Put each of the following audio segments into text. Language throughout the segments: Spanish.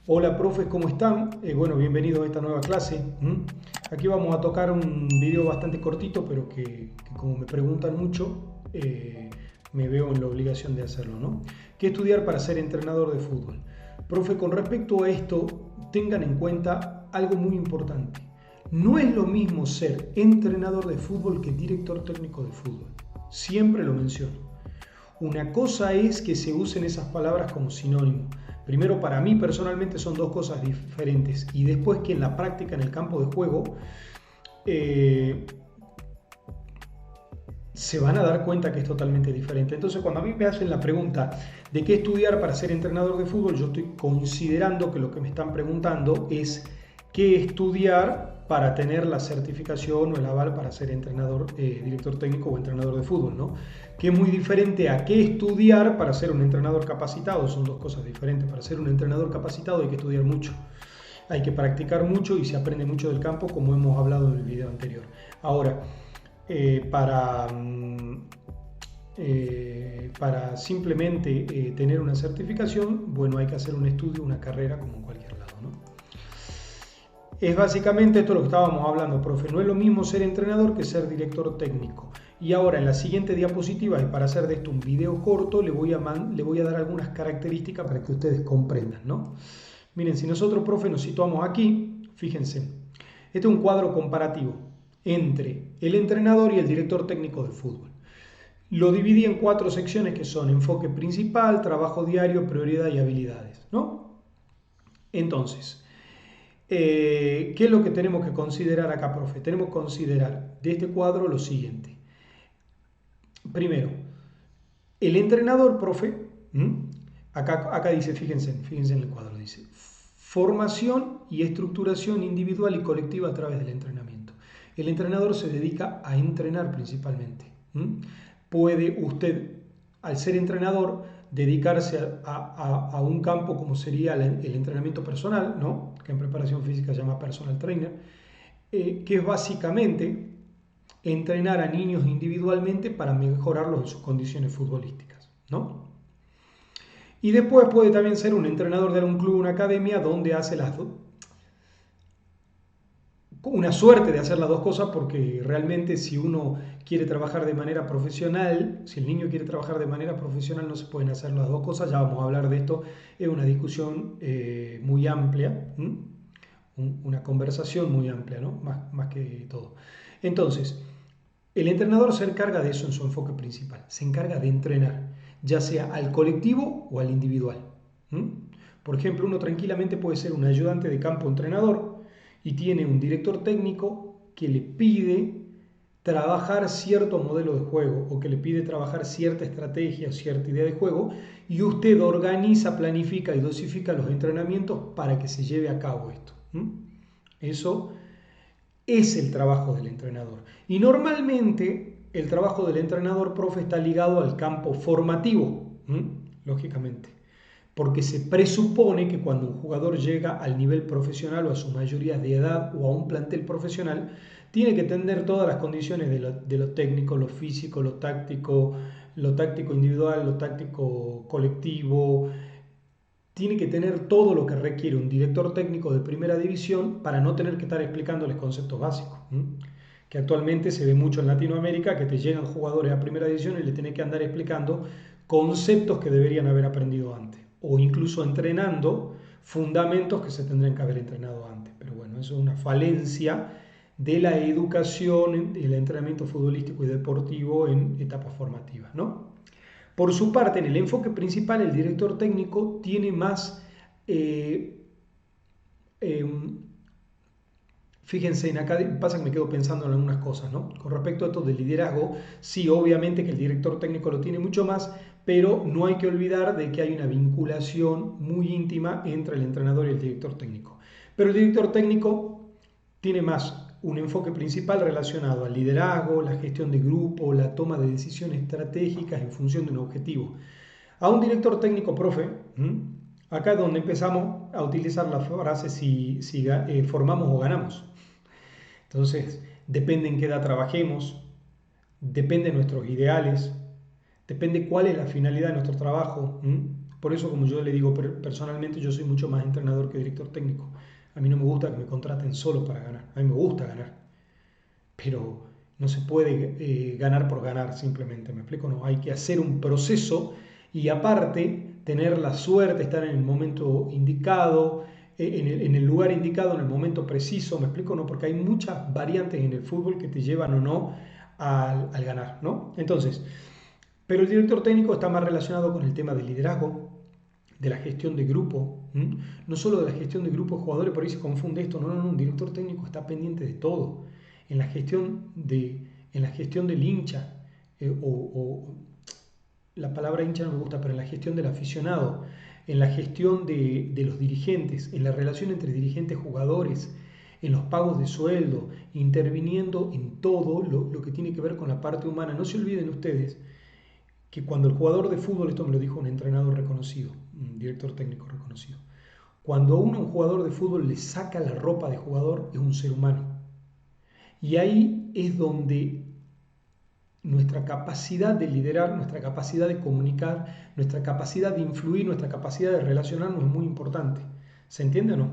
Hola, profes, ¿cómo están? Bueno, bienvenidos a esta nueva clase. Aquí vamos a tocar un video bastante cortito, pero que como me preguntan mucho, me veo en la obligación de hacerlo, ¿no? ¿Qué estudiar para ser entrenador de fútbol? Profe, con respecto a esto, tengan en cuenta algo muy importante. No es lo mismo ser entrenador de fútbol que director técnico de fútbol. Siempre lo menciono. Una cosa es que se usen esas palabras como sinónimo. Primero, para mí personalmente son dos cosas diferentes. Y después que en la práctica, en el campo de juego, eh, se van a dar cuenta que es totalmente diferente. Entonces, cuando a mí me hacen la pregunta de qué estudiar para ser entrenador de fútbol, yo estoy considerando que lo que me están preguntando es qué estudiar para tener la certificación o el aval para ser entrenador, director técnico o entrenador de fútbol, ¿no? Que es muy diferente a qué estudiar para ser un entrenador capacitado. Son dos cosas diferentes. Para ser un entrenador capacitado hay que estudiar mucho, hay que practicar mucho y se aprende mucho del campo, como hemos hablado en el video anterior. Ahora, para, para simplemente tener una certificación, bueno, hay que hacer un estudio, una carrera como en cualquier lado, ¿no? Es básicamente esto lo que estábamos hablando, profe. No es lo mismo ser entrenador que ser director técnico. Y ahora en la siguiente diapositiva, y para hacer de esto un video corto, le voy a dar algunas características para que ustedes comprendan, ¿no? Miren, si nosotros, profe, nos situamos aquí, fíjense, este es un cuadro comparativo entre el entrenador y el director técnico de fútbol. Lo dividí en cuatro secciones que son enfoque principal, trabajo diario, prioridad y habilidades, ¿no? Entonces, ¿qué es lo que tenemos que considerar acá, profe? Tenemos que considerar de este cuadro lo siguiente. Primero, el entrenador, profe, acá dice, fíjense en el cuadro, dice formación y estructuración individual y colectiva a través del entrenamiento. El entrenador se dedica a entrenar principalmente. Puede usted, al ser entrenador, dedicarse a un campo como sería el entrenamiento personal, ¿no? Que en preparación física se llama personal trainer, que es básicamente entrenar a niños individualmente para mejorarlos en sus condiciones futbolísticas, ¿no? Y después puede también ser un entrenador de un club, una academia, donde hace una suerte de hacer las dos cosas, porque realmente si uno quiere trabajar de manera profesional, si el niño quiere trabajar de manera profesional, no se pueden hacer las dos cosas. Ya vamos a hablar de esto, es una discusión muy amplia, una conversación muy amplia, ¿no? Más que todo. Entonces, el entrenador se encarga de eso en su enfoque principal, se encarga de entrenar, ya sea al colectivo o al individual. Por ejemplo, uno tranquilamente puede ser un ayudante de campo entrenador y tiene un director técnico que le pide trabajar cierto modelo de juego o que le pide trabajar cierta estrategia o cierta idea de juego, y usted organiza, planifica y dosifica los entrenamientos para que se lleve a cabo esto. Eso es el trabajo del entrenador. Y normalmente el trabajo del entrenador, profe, está ligado al campo formativo, lógicamente, porque se presupone que cuando un jugador llega al nivel profesional o a su mayoría de edad o a un plantel profesional, tiene que tener todas las condiciones de lo técnico, lo físico, lo táctico individual, lo táctico colectivo. Tiene que tener todo lo que requiere un director técnico de primera división para no tener que estar explicándoles conceptos básicos. Que actualmente se ve mucho en Latinoamérica, que te llegan jugadores a primera división y le tenés que andar explicando conceptos que deberían haber aprendido antes, o incluso entrenando fundamentos que se tendrían que haber entrenado antes. Pero bueno, eso es una falencia de la educación, el entrenamiento futbolístico y deportivo en etapas formativas, ¿no? Por su parte, en el enfoque principal, el director técnico tiene más, eh, eh, fíjense, en acá pasa que me quedo pensando en algunas cosas, ¿no? Con respecto a esto del liderazgo, sí, obviamente que el director técnico lo tiene mucho más, pero no hay que olvidar de que hay una vinculación muy íntima entre el entrenador y el director técnico. Pero el director técnico tiene más un enfoque principal relacionado al liderazgo, la gestión de grupo, la toma de decisiones estratégicas en función de un objetivo. A un director técnico, profe, acá es donde empezamos a utilizar la frase si formamos o ganamos. Entonces, depende en qué edad trabajemos, depende de nuestros ideales, depende cuál es la finalidad de nuestro trabajo, Por eso, como yo le digo personalmente, yo soy mucho más entrenador que director técnico. A mí no me gusta que me contraten solo para ganar. A mí me gusta ganar, pero no se puede ganar por ganar simplemente. ¿Me explico? No, hay que hacer un proceso y aparte tener la suerte, estar en el momento indicado, en el lugar indicado, en el momento preciso. ¿Me explico? No, porque hay muchas variantes en el fútbol que te llevan o no al ganar, ¿no? Entonces, pero el director técnico está más relacionado con el tema del liderazgo, de la gestión de grupo, ¿m? No solo de la gestión de grupo de jugadores, por ahí se confunde esto, no, un director técnico está pendiente de todo, en la gestión, en la gestión del hincha, o la palabra hincha no me gusta, pero en la gestión del aficionado, en la gestión de los dirigentes, en la relación entre dirigentes y jugadores, en los pagos de sueldo, interviniendo en todo lo que tiene que ver con la parte humana. No se olviden ustedes que cuando el jugador de fútbol, esto me lo dijo un entrenador reconocido, un director técnico reconocido, cuando a un jugador de fútbol le saca la ropa de jugador, es un ser humano. Y ahí es donde nuestra capacidad de liderar, nuestra capacidad de comunicar, nuestra capacidad de influir, nuestra capacidad de relacionarnos es muy importante. ¿Se entiende o no?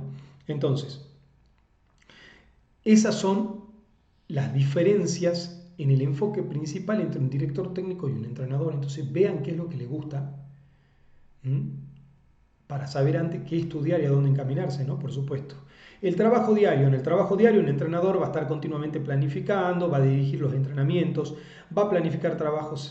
Entonces, esas son las diferencias en el enfoque principal entre un director técnico y un entrenador. Entonces, vean qué es lo que les gusta, ¿m? Para saber antes qué estudiar y a dónde encaminarse, ¿no? Por supuesto. El trabajo diario. En el trabajo diario, un entrenador va a estar continuamente planificando, va a dirigir los entrenamientos, va a planificar trabajos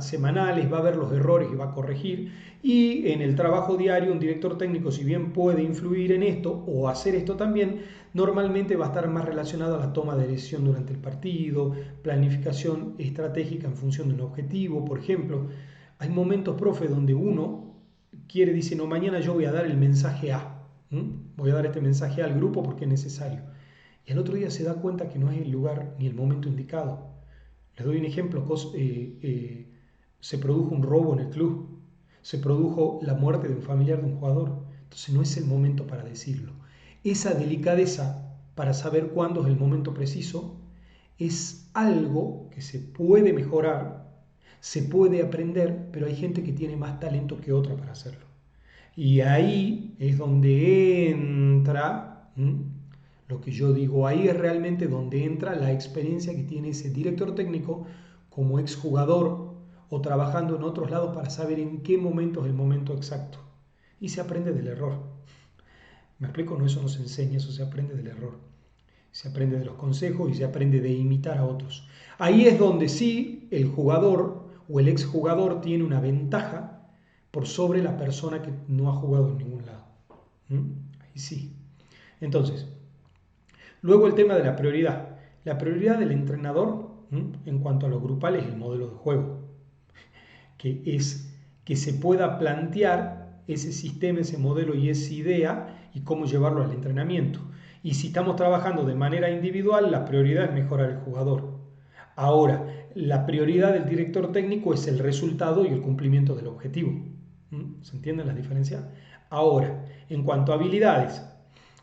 semanales, va a ver los errores y va a corregir. Y en el trabajo diario, un director técnico, si bien puede influir en esto o hacer esto también, normalmente va a estar más relacionado a la toma de decisión durante el partido, planificación estratégica en función de un objetivo. Por ejemplo, hay momentos, profe, donde uno dice, no, mañana yo voy a dar el mensaje A. Voy a dar este mensaje al grupo porque es necesario. Y al otro día se da cuenta que no es el lugar ni el momento indicado. Les doy un ejemplo. Se produjo un robo en el club. Se produjo la muerte de un familiar de un jugador. Entonces no es el momento para decirlo. Esa delicadeza para saber cuándo es el momento preciso es algo que se puede mejorar, se puede aprender, pero hay gente que tiene más talento que otra para hacerlo. Y ahí es donde entra lo que yo digo, ahí es realmente donde entra la experiencia que tiene ese director técnico como exjugador o trabajando en otros lados para saber en qué momento es el momento exacto. Y se aprende del error. ¿Me explico? No, eso no se enseña, eso se aprende del error. Se aprende de los consejos y se aprende de imitar a otros. Ahí es donde sí el jugador o el exjugador tiene una ventaja por sobre la persona que no ha jugado en ningún lado. Ahí sí. Entonces, luego el tema de la prioridad. La prioridad del entrenador en cuanto a lo grupal es el modelo de juego, que es que se pueda plantear ese sistema, ese modelo y esa idea y cómo llevarlo al entrenamiento. Y si estamos trabajando de manera individual, la prioridad es mejorar el jugador. Ahora, la prioridad del director técnico es el resultado y el cumplimiento del objetivo. ¿Se entienden las diferencias? Ahora, en cuanto a habilidades,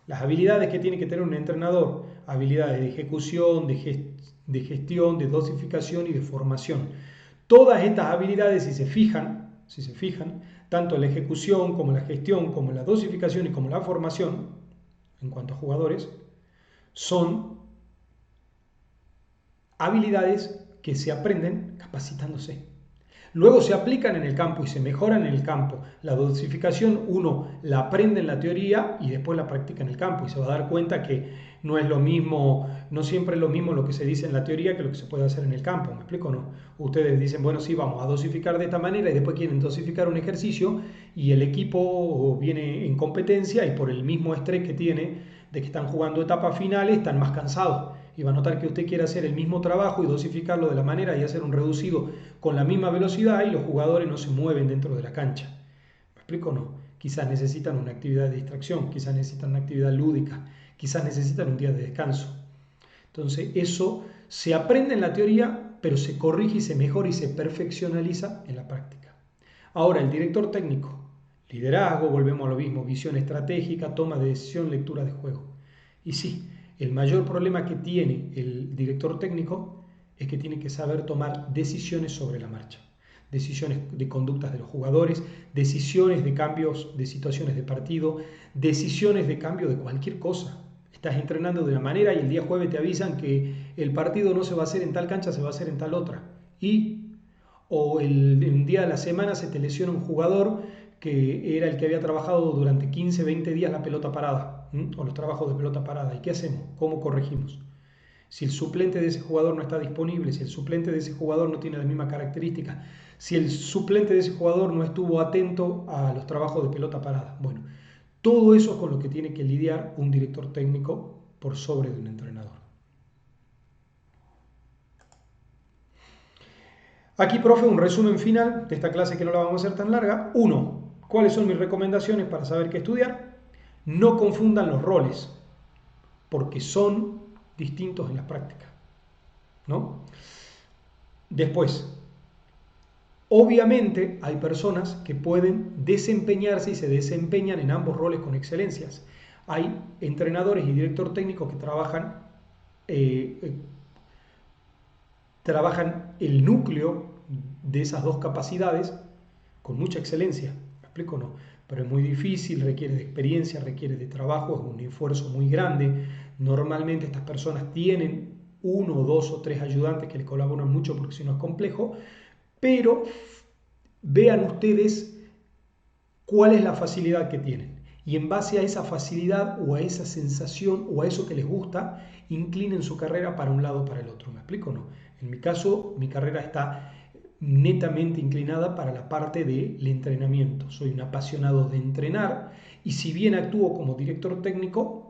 las habilidades que tiene que tener un entrenador, habilidades de ejecución, de gestión, de dosificación y de formación. Todas estas habilidades, si se fijan, tanto la ejecución como la gestión, como la dosificación y como la formación, en cuanto a jugadores, son habilidades que se aprenden capacitándose. Luego se aplican en el campo y se mejoran en el campo. La dosificación uno la aprende en la teoría y después la practica en el campo y se va a dar cuenta que no es lo mismo, no siempre es lo mismo lo que se dice en la teoría que lo que se puede hacer en el campo. ¿Me explico o no? Ustedes dicen, bueno, sí, vamos a dosificar de esta manera y después quieren dosificar un ejercicio y el equipo viene en competencia y por el mismo estrés que tiene de que están jugando etapas finales están más cansados. Y va a notar que usted quiere hacer el mismo trabajo y dosificarlo de la manera y hacer un reducido con la misma velocidad y los jugadores no se mueven dentro de la cancha. ¿Me explico o no? Quizás necesitan una actividad de distracción, quizás necesitan una actividad lúdica, quizás necesitan un día de descanso. Entonces eso se aprende en la teoría, pero se corrige y se mejora y se perfeccionaliza en la práctica. Ahora, el director técnico, liderazgo, volvemos a lo mismo, visión estratégica, toma de decisión, lectura de juego. Y sí, el mayor problema que tiene el director técnico es que tiene que saber tomar decisiones sobre la marcha. decisiones de conductas de los jugadores, decisiones de cambios de situaciones de partido, decisiones de cambio de cualquier cosa. Estás entrenando de una manera y el día jueves te avisan que el partido no se va a hacer en tal cancha, se va a hacer en tal otra. O un día de la semana se te lesiona un jugador que era el que había trabajado durante 15, 20 días la pelota parada, o los trabajos de pelota parada. ¿Y qué hacemos? ¿Cómo corregimos? Si el suplente de ese jugador no está disponible, si el suplente de ese jugador no tiene la misma característica, si el suplente de ese jugador no estuvo atento a los trabajos de pelota parada. Bueno, todo eso es con lo que tiene que lidiar un director técnico por sobre de un entrenador. Aquí, profe, un resumen final de esta clase que no la vamos a hacer tan larga. 1. ¿Cuáles son mis recomendaciones para saber qué estudiar? No confundan los roles, porque son distintos en la práctica, ¿no? Después, obviamente hay personas que pueden desempeñarse y se desempeñan en ambos roles con excelencias. Hay entrenadores y director técnico que trabajan el núcleo de esas dos capacidades con mucha excelencia. ¿Me explico o no? Pero es muy difícil, requiere de experiencia, requiere de trabajo, es un esfuerzo muy grande. Normalmente estas personas tienen 1, 2 o 3 ayudantes que les colaboran mucho porque si no es complejo, pero vean ustedes cuál es la facilidad que tienen y en base a esa facilidad o a esa sensación o a eso que les gusta, inclinen su carrera para un lado o para el otro. ¿Me explico o no? En mi caso, mi carrera está netamente inclinada para la parte del entrenamiento. Soy un apasionado de entrenar y si bien actúo como director técnico,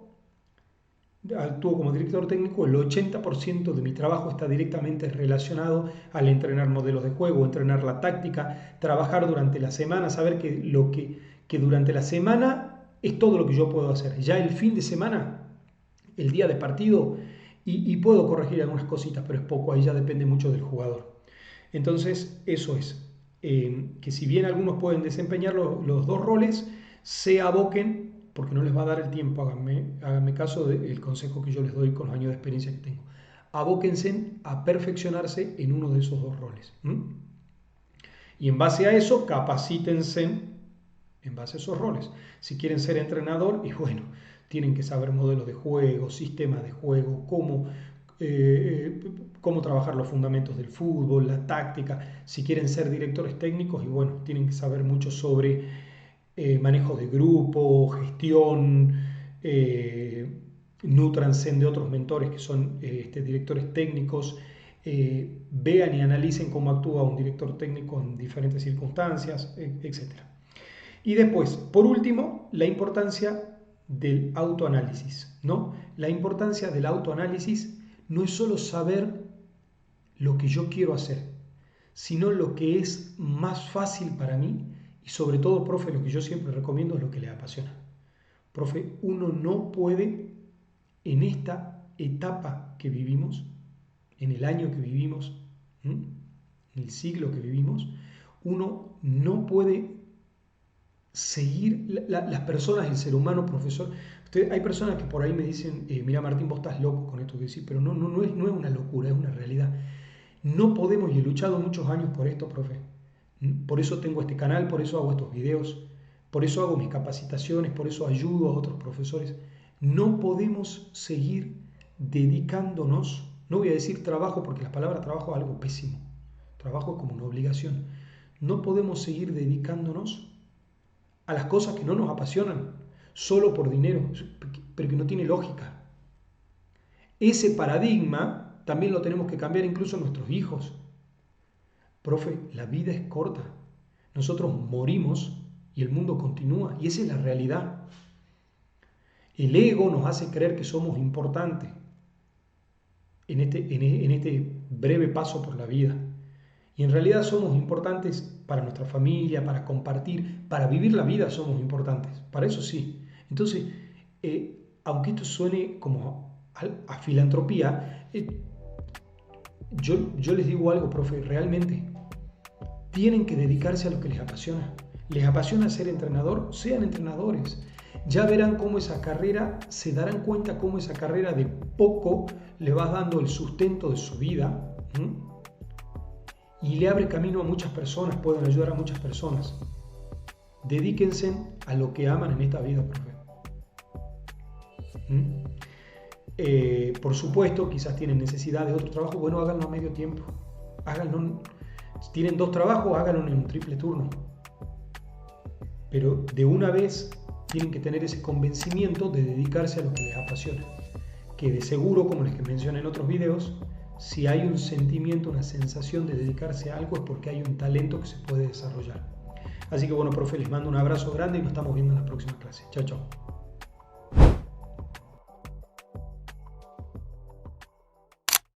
el 80% de mi trabajo está directamente relacionado al entrenar modelos de juego, entrenar la táctica, trabajar durante la semana, saber que durante la semana es todo lo que yo puedo hacer. Ya el fin de semana, el día de partido, y puedo corregir algunas cositas, pero es poco, ahí ya depende mucho del jugador. Entonces, eso es, que si bien algunos pueden desempeñar los dos roles, se aboquen, porque no les va a dar el tiempo, háganme caso del consejo que yo les doy con los años de experiencia que tengo. Abóquense a perfeccionarse en uno de esos dos roles. Y en base a eso, capacítense en base a esos roles. Si quieren ser entrenador, y bueno, tienen que saber modelos de juego, sistemas de juego, cómo trabajar los fundamentos del fútbol, la táctica. Si quieren ser directores técnicos, y bueno, tienen que saber mucho sobre manejo de grupo, gestión, nútranse de otros mentores que son directores técnicos. Vean y analicen cómo actúa un director técnico en diferentes circunstancias, etc. Y después, por último, la importancia del autoanálisis, ¿no? La importancia del autoanálisis no es solo saber lo que yo quiero hacer, sino lo que es más fácil para mí y sobre todo, profe, lo que yo siempre recomiendo es lo que les apasiona. Profe, uno no puede en esta etapa que vivimos, en el año que vivimos, en el siglo que vivimos, uno no puede seguir las personas, el ser humano, profesor. Hay personas que por ahí me dicen, mira Martín, vos estás loco con esto que decís, pero no es una locura, es una realidad. No podemos, y he luchado muchos años por esto, profe. Por eso tengo este canal, por eso hago estos videos, por eso hago mis capacitaciones, por eso ayudo a otros profesores. No podemos seguir dedicándonos, no voy a decir trabajo porque la palabra trabajo es algo pésimo. Trabajo es como una obligación. No podemos seguir dedicándonos a las cosas que no nos apasionan, solo por dinero, pero que no tiene lógica. Ese paradigma también lo tenemos que cambiar incluso en nuestros hijos. Profe, la vida es corta. Nosotros morimos y el mundo continúa, y esa es la realidad. El ego nos hace creer que somos importantes en este breve paso por la vida. Y en realidad somos importantes para nuestra familia, para compartir, para vivir la vida somos importantes. Para eso sí. Entonces, aunque esto suene como a filantropía, yo les digo algo, profe, realmente tienen que dedicarse a lo que les apasiona. ¿Les apasiona ser entrenador? Sean entrenadores. Ya verán cómo esa carrera, se darán cuenta cómo esa carrera de poco le va dando el sustento de su vida. y le abre camino a muchas personas, pueden ayudar a muchas personas. Dedíquense a lo que aman en esta vida, profe. Por supuesto, quizás tienen necesidad de otro trabajo, bueno, háganlo a medio tiempo. Háganlo, si tienen 2 trabajos, háganlo en un triple turno. Pero de una vez tienen que tener ese convencimiento de dedicarse a lo que les apasiona. Que de seguro, como les mencioné en otros videos, si hay un sentimiento, una sensación de dedicarse a algo es porque hay un talento que se puede desarrollar. Así que bueno, profe, les mando un abrazo grande y nos estamos viendo en la próxima clase. Chao, chao.